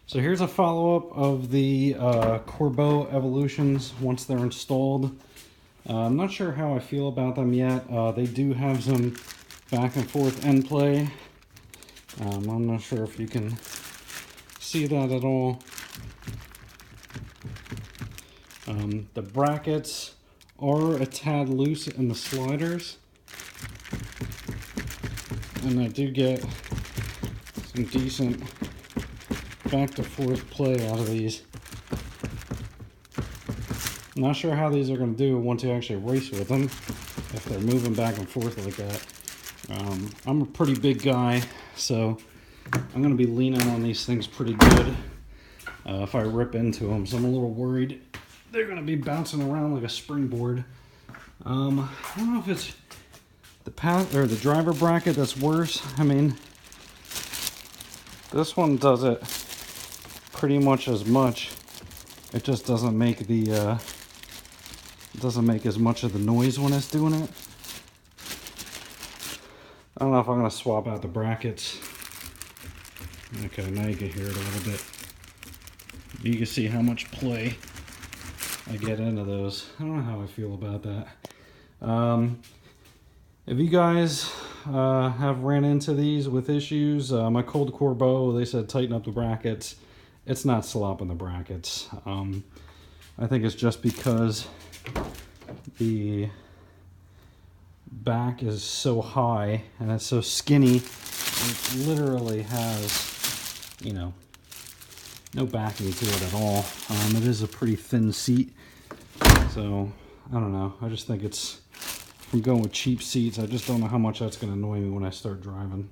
So here's a follow-up of the Corbeau Evolutions once they're installed. I'm not sure how I feel about them yet. They do have some back and forth end play. I'm not sure if you can see that at all. The brackets are a tad loose in the sliders, and I do get some decent back to forth play out of these. I'm not sure how these are going to do once you actually race with them, if they're moving back and forth like that. I'm a pretty big guy, so I'm going to be leaning on these things pretty good if I rip into them, so I'm a little worried they're going to be bouncing around like a springboard. I don't know if it's the path or the driver bracket that's worse. I mean, this one does it pretty much as much. It just doesn't make the doesn't make as much of the noise when it's doing it. I don't know if I'm gonna swap out the brackets. Okay, now you can hear it a little bit. You can see how much play I get into those. I don't know how I feel about that. If you guys have ran into these with issues, my cold Corbeau, they said tighten up the brackets. It's not slopping the brackets. I think it's just because the back is so high and it's so skinny, it literally has, you know, no backing to it at all. It is a pretty thin seat, so I don't know. I just think it's, from going with cheap seats, I just don't know how much that's going to annoy me when I start driving.